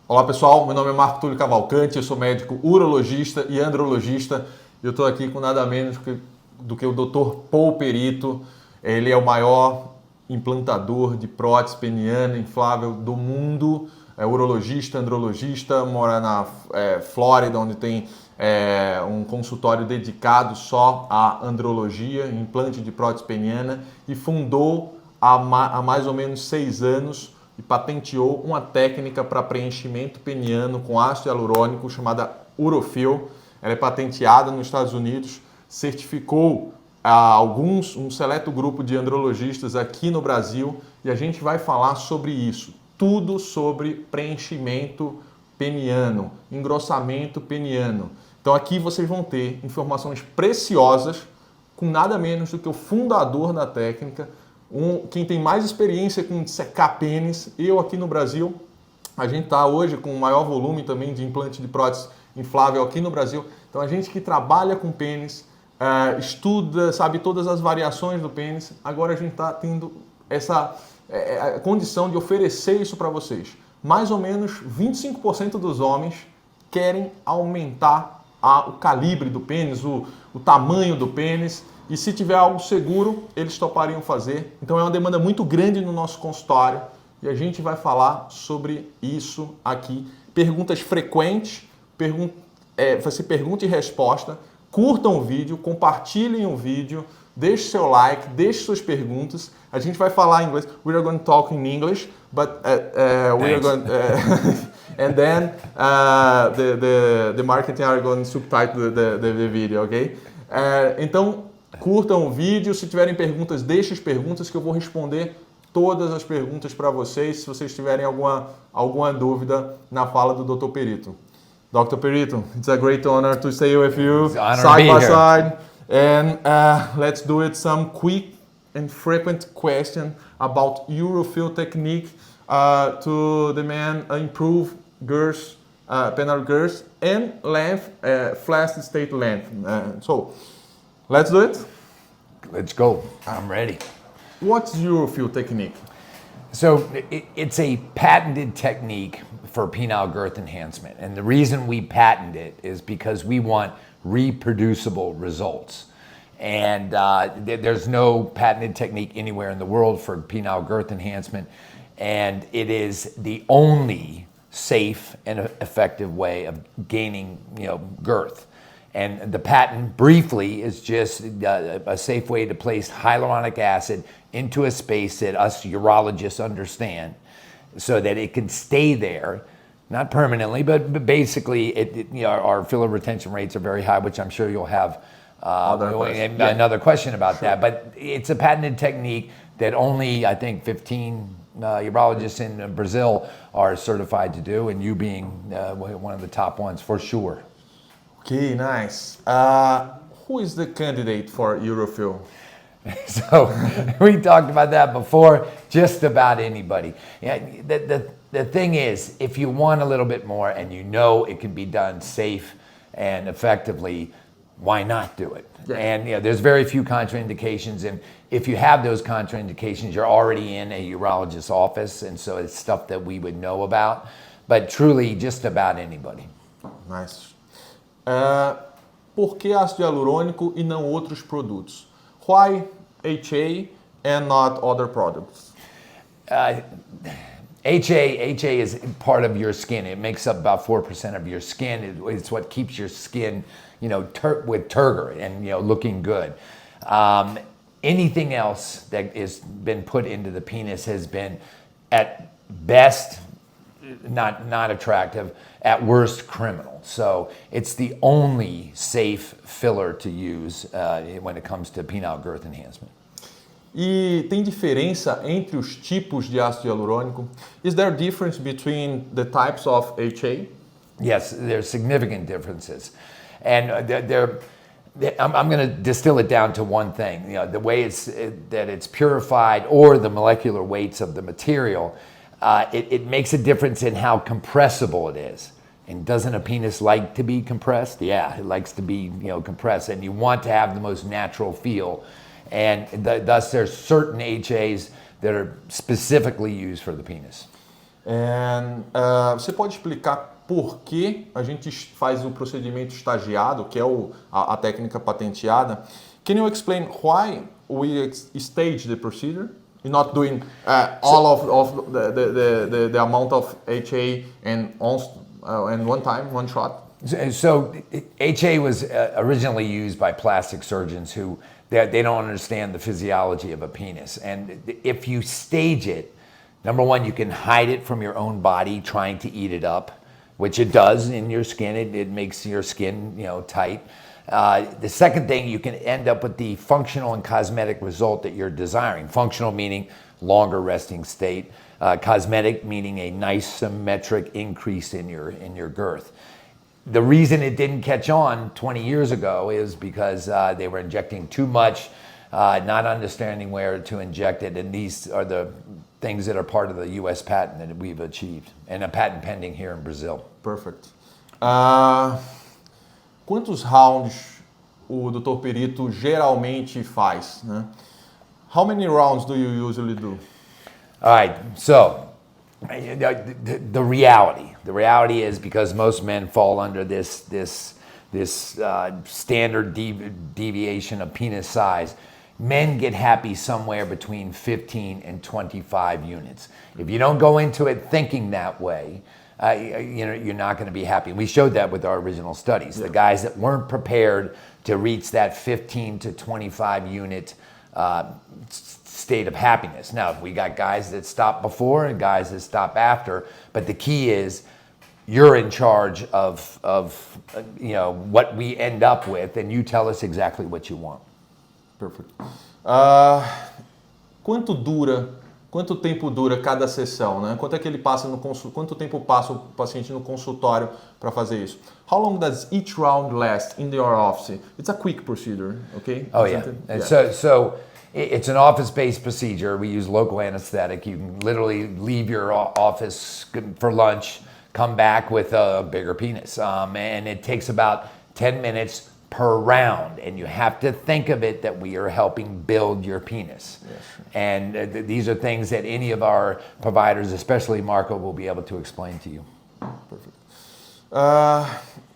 Olá pessoal, meu nome é Marco Túlio Cavalcante, eu sou médico urologista e andrologista e eu estou aqui com nada menos do que o Dr. Paul Perito. Ele é o maior implantador de prótese peniana inflável do mundo, é urologista, andrologista, mora na Flórida, onde tem um consultório dedicado só à andrologia, implante de prótese peniana, e fundou há mais ou menos 6 anos e patenteou uma técnica para preenchimento peniano com ácido hialurônico chamada Urofil. Ela é patenteada nos Estados Unidos, certificou um seleto grupo de andrologistas aqui no Brasil e a gente vai falar sobre isso, tudo sobre preenchimento peniano, engrossamento peniano. Então aqui vocês vão ter informações preciosas com nada menos do que o fundador da técnica, quem tem mais experiência com secar pênis. Eu aqui no Brasil, a gente está hoje com o maior volume também de implante de prótese inflável aqui no Brasil. Então a gente que trabalha com pênis, estuda, sabe todas as variações do pênis, agora a gente está tendo essa condição de oferecer isso para vocês. Mais ou menos 25% dos homens querem aumentar o calibre do pênis, o tamanho do pênis. E se tiver algo seguro, eles topariam fazer. Então é uma demanda muito grande no nosso consultório e a gente vai falar sobre isso aqui. Perguntas frequentes, vai ser pergunta e resposta. Curtam o vídeo, compartilhem o vídeo, deixe seu like, deixe suas perguntas. A gente vai falar em inglês. We are going to talk in English, but we are going and then the marketing are going to subtitle the video, ok? Então curtam o vídeo, se tiverem perguntas, deixem as perguntas que eu vou responder todas as perguntas para vocês, se vocês tiverem alguma dúvida na fala do Dr. Perito. Dr. Perito, it's a great honor to stay with you side by side. And let's do it some quick and frequent question about Urofil technique to the man improve girth, penile girth and length, flaccid state length. So let's do it? Let's go. I'm ready. What's Urofil technique? So it's a patented technique for penile girth enhancement. And the reason we patent it is because we want reproducible results. And there's no patented technique anywhere in the world for penile girth enhancement. And it is the only safe and effective way of gaining, girth. And the patent, briefly, is just a safe way to place hyaluronic acid into a space that us urologists understand so that it can stay there, not permanently, but basically our filler retention rates are very high, which I'm sure you'll have another question about that. But it's a patented technique that only, I think, 15 urologists in Brazil are certified to do, and you being one of the top ones for sure. Okay, nice. Who is the candidate for Urofil? So we talked about that before. Just about anybody. Yeah, the thing is, if you want a little bit more and you know it can be done safe and effectively, why not do it? Yeah. And there's very few contraindications, and if you have those contraindications, you're already in a urologist's office, and so it's stuff that we would know about. But truly, just about anybody. Nice. Por que ácido hialurônico e não outros produtos? Why HA and not other products? HA is part of your skin. It makes up about 4% of your skin. It's what keeps your skin, with turgor and looking good. Anything else that has been put into the penis has been, at best, not attractive, at worst criminal. So it's the only safe filler to use when it comes to penile girth enhancement. E tem diferença entre os tipos de ácido hialurônico? Is there a difference between the types of HA? Yes, there's significant differences. And I'm going to distill it down to one thing. The way that it's purified, or the molecular weights of the material, it makes a difference in how compressible it is. And doesn't a penis like to be compressed? Yeah, it likes to be compressed, and you want to have the most natural feel. And thus there's certain HAs that are specifically used for the penis. And, você pode explicar por que a gente faz o procedimento estagiado, que é a técnica patenteada? Can you explain why we stage the procedure? You're not doing all of the amount of HA and one time, one shot? So HA was originally used by plastic surgeons who they don't understand the physiology of a penis. And if you stage it, number one, you can hide it from your own body trying to eat it up, which it does in your skin. It makes your skin, tight. The second thing, you can end up with the functional and cosmetic result that you're desiring. Functional meaning longer resting state. Cosmetic meaning a nice symmetric increase in your girth. The reason it didn't catch on 20 years ago is because they were injecting too much, not understanding where to inject it, and these are the things that are part of the U.S. patent that we've achieved, and a patent pending here in Brazil. Perfect. Quantos rounds o Dr. Perito geralmente faz, né? How many rounds do you usually do? All right, so the reality is, because most men fall under this standard deviation of penis size, men get happy somewhere between 15 and 25 units. If you don't go into it thinking that way, you're not going to be happy. We showed that with our original studies. The guys that weren't prepared to reach that 15 to 25 unit state of happiness. Now, we got guys that stop before and guys that stop after, but the key is you're in charge of what we end up with, and you tell us exactly what you want. Perfect. Quanto tempo dura cada sessão, né? Quanto tempo passa o paciente no consultório para fazer isso? How long does each round last in your office? It's a quick procedure, okay? Oh, yeah. And so it's an office-based procedure. We use local anesthetic. You can literally leave your office for lunch, come back with a bigger penis. And it takes about 10 minutes per round. And you have to think of it that we are helping build your penis. Yes. And these are things that any of our providers, especially Marco, will be able to explain to you. Perfect.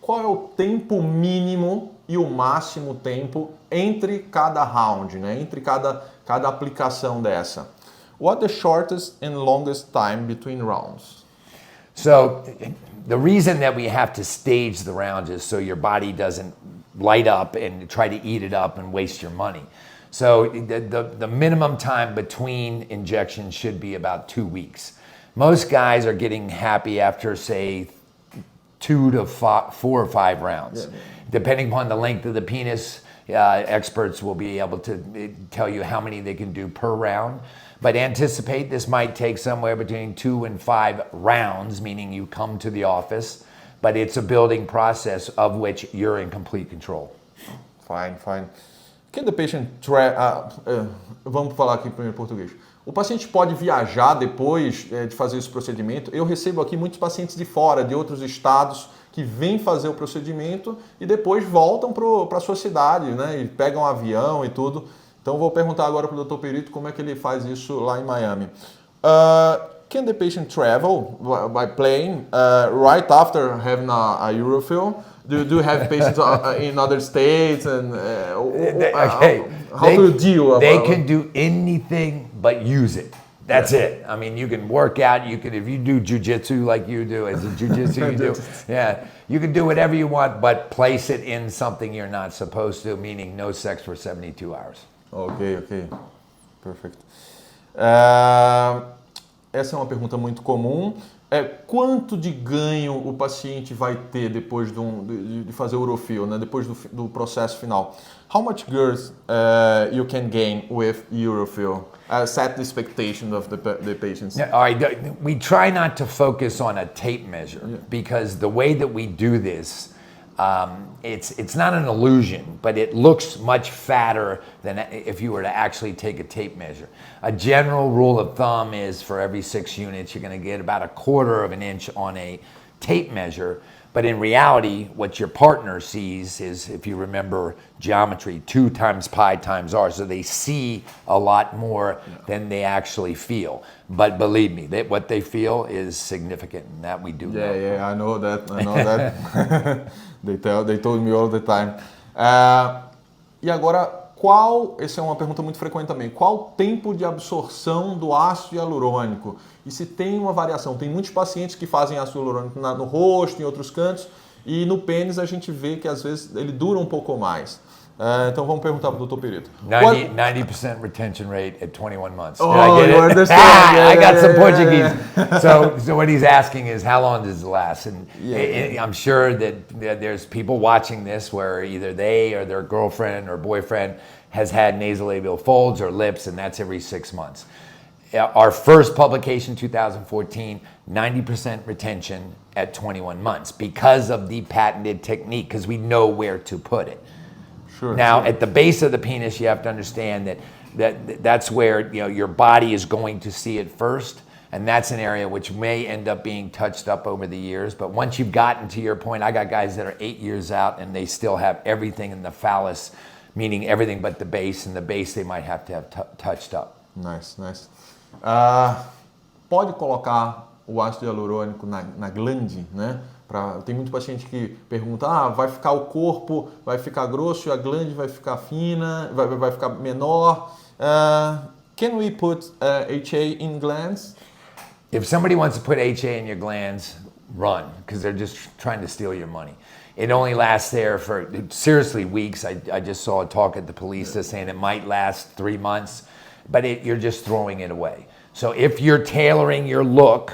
Qual é o tempo mínimo e o máximo tempo entre cada round, né? Entre cada aplicação dessa? What the shortest and longest time between rounds? So the reason that we have to stage the rounds is so your body doesn't light up and try to eat it up and waste your money. So the minimum time between injections should be about 2 weeks. Most guys are getting happy after, say, 2 to 4 or 5 rounds. Yeah. Depending upon the length of the penis, experts will be able to tell you how many they can do per round. But anticipate this might take somewhere between 2 and 5 rounds, meaning you come to the office, but it's a building process of which you're in complete control. Fine. Can the patient vamos falar aqui primeiro em português. O paciente pode viajar depois de fazer esse procedimento? Eu recebo aqui muitos pacientes de fora, de outros estados, que vêm fazer o procedimento e depois voltam para a sua cidade, né? E pegam um avião e tudo. Então vou perguntar agora para o Dr. Perito como é que ele faz isso lá em Miami. Can the patient travel by plane right after having a urethral? Do you have patients in other states? And how do you deal? They can do anything but use it. That's it. I mean, you can work out. You can, if you do jujitsu like you do, as a jujitsu you do, yeah, you can do whatever you want, but place it in something you're not supposed to, meaning no sex for 72 hours. Ok. Perfect. Essa é uma pergunta muito comum. Quanto de ganho o paciente vai ter depois de fazer o urofil, né? Depois do processo final? How much girth you can gain with urofil? Set the expectation of the patients. Yeah, all right. We try not to focus on a tape measure because the way that we do this, it's not an illusion, but it looks much fatter than if you were to actually take a tape measure. A general rule of thumb is for every 6 units, you're going to get about 1/4 of an inch on a tape measure. But in reality, what your partner sees is, if you remember geometry, 2 times pi times r. So they see a lot more than they actually feel. But believe me, what they feel is significant, and that we do know. Yeah, I know that. They told me all the time. E agora, essa é uma pergunta muito frequente também, qual o tempo de absorção do ácido hialurônico? E se tem uma variação? Tem muitos pacientes que fazem ácido hialurônico no rosto, em outros cantos, e no pênis a gente vê que às vezes ele dura um pouco mais. Então vamos perguntar para o Dr. Perito. 90% retention rate at 21 months. Oh, Did I get you it? understand. I got some Portuguese. So what he's asking is, how long does it last? And I'm sure that there's people watching this where either they or their girlfriend or boyfriend has had nasolabial folds or lips, and that's every 6 months. Our first publication, 2014, 90% retention at 21 months because of the patented technique, because we know where to put it. Sure, now, at the base of the penis, you have to understand that's where your body is going to see it first, and that's an area which may end up being touched up over the years. But once you've gotten to your point, I got guys that are 8 years out and they still have everything in the phallus, meaning everything but the base, and the base they might have to have touched up. Nice. Pode colocar o ácido hialurônico na glande, né? Tem muito paciente que pergunta, vai ficar o corpo, vai ficar grosso e a glande vai ficar fina, vai ficar menor. Can we put HA in glands? If somebody wants to put HA in your glands, run, because they're just trying to steal your money. It only lasts there for, seriously, weeks. I just saw a talk at the police that's saying it might last 3 months, but you're just throwing it away. So if you're tailoring your look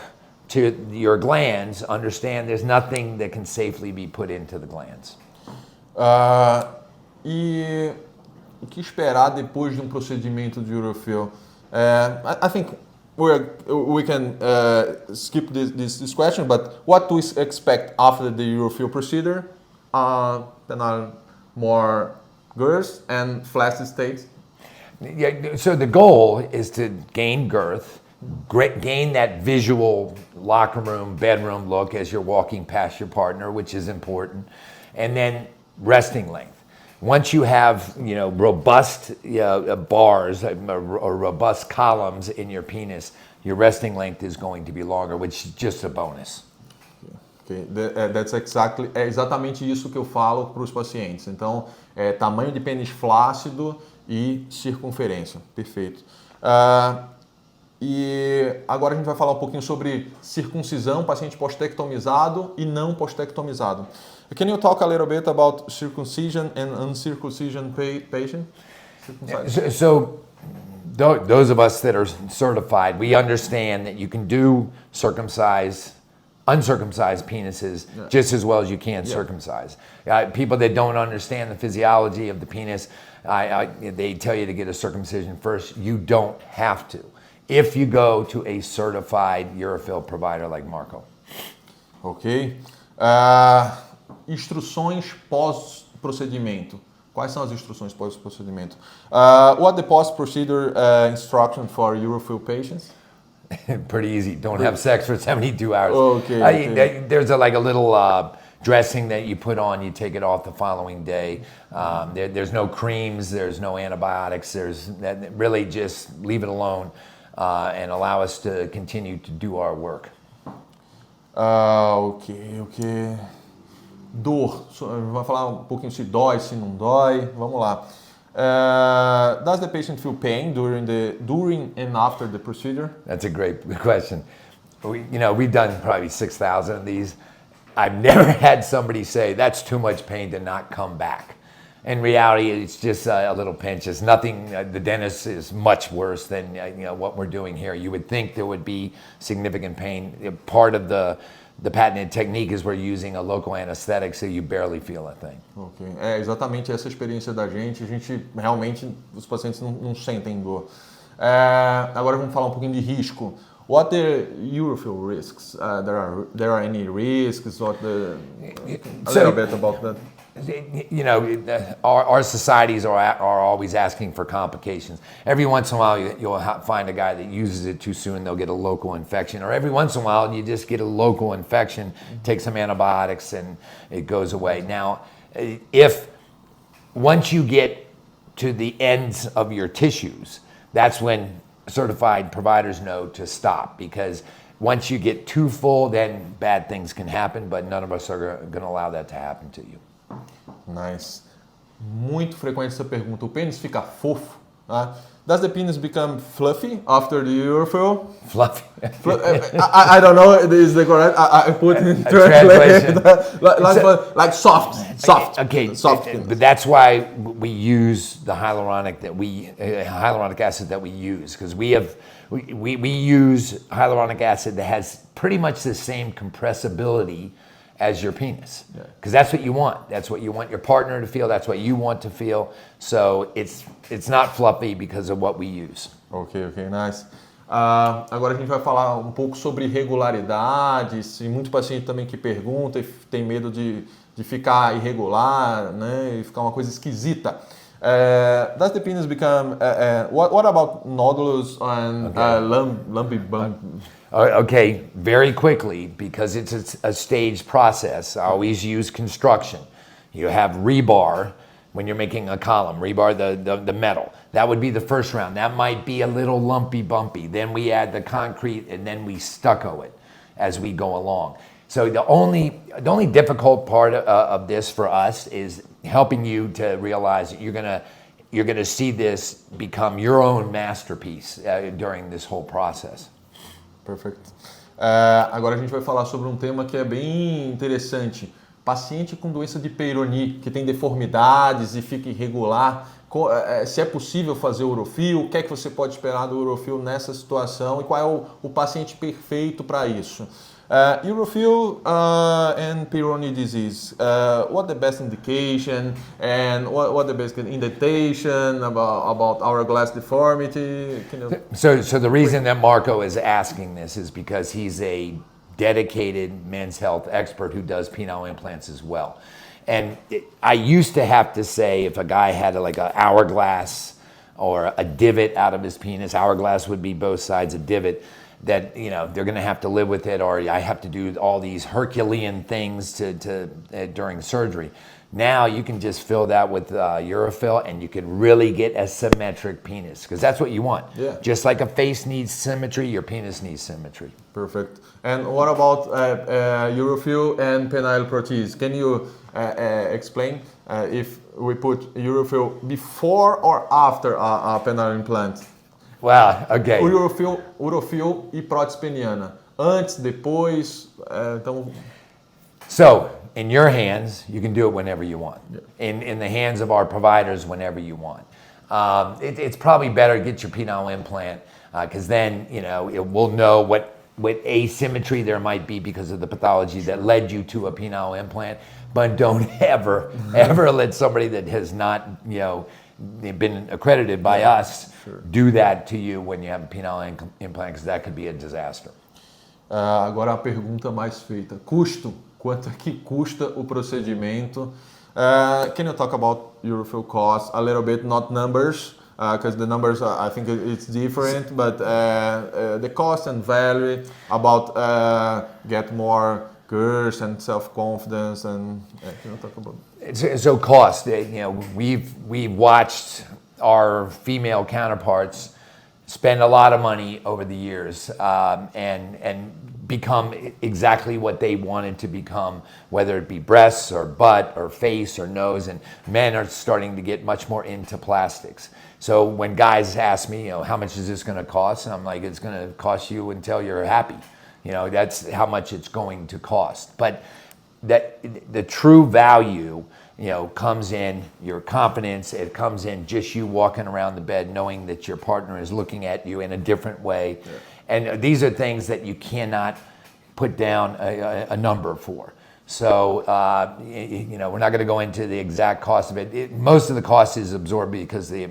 to your glands, understand there's nothing that can safely be put into the glands. E o que esperar depois de um procedimento de urofill? I think we can skip this question, but what to expect after the urofill procedure? Then more girth and flaccid state. Yeah, so the goal is to gain girth, gain that visual locker room, bedroom look as you're walking past your partner, which is important, and then resting length. Once you have, robust bars or robust columns in your penis, your resting length is going to be longer, which is just a bonus. Okay. É exatamente isso que eu falo para os pacientes. Então, tamanho de pênis flácido e circunferência. Perfeito. E agora a gente vai falar um pouquinho sobre circuncisão, paciente postectomizado e não postectomizado. Can you talk a little bit about circumcision and uncircumcision patient? So those of us that are certified, we understand that you can do uncircumcised penises just as well as you can circumcise. People that don't understand the physiology of the penis, they tell you to get a circumcision first. You don't have to, if you go to a certified urofill provider like Marco. Ok. Instruções pós-procedimento. Quais são as instruções pós-procedimento? What the post-procedure instruction for urofill patients? Pretty easy. Don't have sex for 72 hours. Okay. There's a little dressing that you put on. You take it off the following day. There's no creams. There's no antibiotics. Really just leave it alone and allow us to continue to do our work. Ok. Dor. Vamos falar um pouquinho se dói, se não dói. Vamos lá. Does the patient feel pain during and after the procedure? That's a great question. We've done probably 6,000 of these. I've never had somebody say that's too much pain to not come back. In reality, it's just a little pinch. It's nothing. The dentist is much worse than what we're doing here. You would think there would be significant pain. Part of the patented technique is we're using a local anesthetic, so you barely feel a thing. Ok, é exatamente essa experiência da gente. A gente realmente, os pacientes não sentem dor. Agora vamos falar um pouquinho de risco. What are urofill risks? There are any risks? A little bit about that. You know, our societies are always asking for complications. Every once in a while, you'll find a guy that uses it too soon, they'll get a local infection. Or every once in a while, you just get a local infection, take some antibiotics, and it goes away. Now, if once you get to the ends of your tissues, that's when certified providers know to stop, because once you get too full, then bad things can happen, but none of us are going to allow that to happen to you. Nice. Muito frequente essa pergunta. O pênis fica fofo? Does the penis become fluffy after the urethral? Fluffy. I don't know. Is the correct? I put in translation. like soft. Okay. Soft. But that's why we use the hyaluronic acid that we use, because we use hyaluronic acid that has pretty much the same compressibility as your penis, because that's what you want. That's what you want your partner to feel. That's what you want to feel. So it's not fluffy because of what we use. Ok, nice. Agora a gente vai falar um pouco sobre irregularidades, e muito paciente também que pergunta e tem medo de ficar irregular, né, e ficar uma coisa esquisita. Does the penis become, what about nodulus and lumpy bump? Okay, very quickly, because it's a staged process. I always use construction. You have rebar when you're making a column, rebar, the metal. That would be the first round. That might be a little lumpy bumpy. Then we add the concrete, and then we stucco it as we go along. So the only difficult part of this for us is helping you to realize that you're gonna see this become your own masterpiece during this whole process. Perfeito. Agora a gente vai falar sobre um tema que é bem interessante. Paciente com doença de Peyronie, que tem deformidades e fica irregular. Se é possível fazer urofil, o que é que você pode esperar do urofil nessa situação e qual é o paciente perfeito para isso? Urofil and Peyronie disease, what the best indication and what the best indentation about hourglass deformity? So the reason that Marco is asking this is because he's a dedicated men's health expert who does penile implants as well. And I used to have to say if a guy had like an hourglass or a divot out of his penis, hourglass would be both sides a divot, that they're going to have to live with it, or I have to do all these Herculean things during surgery. Now you can just fill that with urofil, and you can really get a symmetric penis, because that's what you want. Yeah. Just like a face needs symmetry, your penis needs symmetry. Perfect. And what about urofil and penile prosthesis? Can you explain if we put urofil before or after a penile implant? Well, okay. Urofil e prótese peniana. Antes, depois, então... So, in your hands, you can do it whenever you want. Yeah. In the hands of our providers, whenever you want. It's probably better to get your penile implant, because then, we'll know what asymmetry there might be because of the pathology that led you to a penile implant. But don't ever let somebody that has not, been accredited by us do that to you when you have a penile implant, because that could be a disaster. Agora a pergunta mais feita. Custo. Quanto é que custa o procedimento? Can you talk about urofil cost a little bit, not numbers, because the numbers I think it's different, but the cost and value about get more curves and self-confidence, and can you talk about? So cost, we've watched our female counterparts spend a lot of money over the years and become exactly what they wanted to become, whether it be breasts or butt or face or nose, and men are starting to get much more into plastics. So when guys ask me, how much is this going to cost? And I'm like, it's going to cost you until you're happy. That's how much it's going to cost. But that the true value, comes in your confidence. It comes in just you walking around the bed knowing that your partner is looking at you in a different way. Yeah. And these are things that you cannot put down a number for. So, we're not going to go into the exact cost of it. Most of the cost is absorbed because the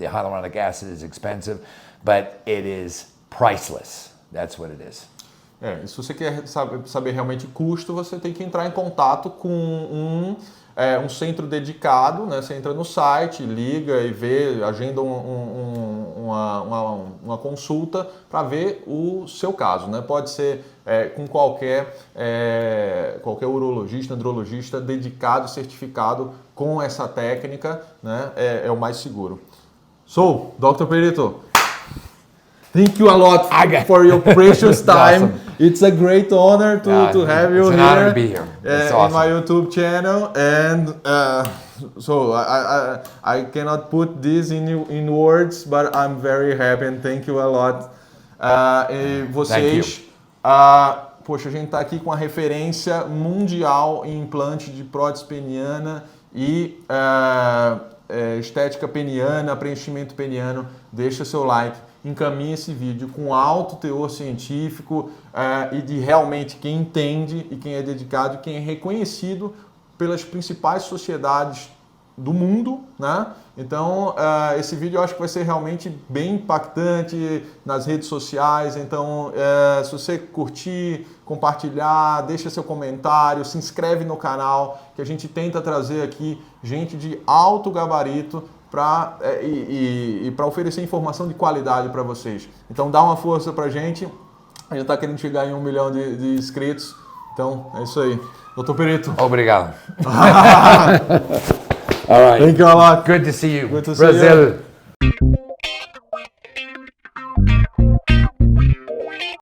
hyaluronic acid is expensive, but it is priceless. That's what it is. Se você quer saber realmente custo, você tem que entrar em contato com um um centro dedicado, né? Você entra no site, liga e vê, agenda uma consulta para ver o seu caso, né? Pode ser com qualquer urologista, andrologista dedicado, certificado com essa técnica, né? É o mais seguro. So, Dr. Perito, thank you a lot for your precious time. Awesome. It's a great honor to have you it's an here, honor to be here. It's awesome. in my YouTube channel. And so I cannot put this in words, but I'm very happy and thank you a lot. E vocês, poxa, a gente está aqui com a referência mundial em implante de prótese peniana e estética peniana, preenchimento peniano. Deixa seu like, encaminhe esse vídeo com alto teor científico e de realmente quem entende e quem é dedicado e quem é reconhecido pelas principais sociedades do mundo, né? Então, esse vídeo eu acho que vai ser realmente bem impactante nas redes sociais. Então, se você curtir, compartilhar, deixa seu comentário, se inscreve no canal, que a gente tenta trazer aqui gente de alto gabarito para oferecer informação de qualidade para vocês. Então, dá uma força para a gente. A gente está querendo chegar em 1 milhão de inscritos. Então, é isso aí. Dr. Perito. Obrigado. All right. Thank you a lot. Good to see you. Good to see Brazil. you.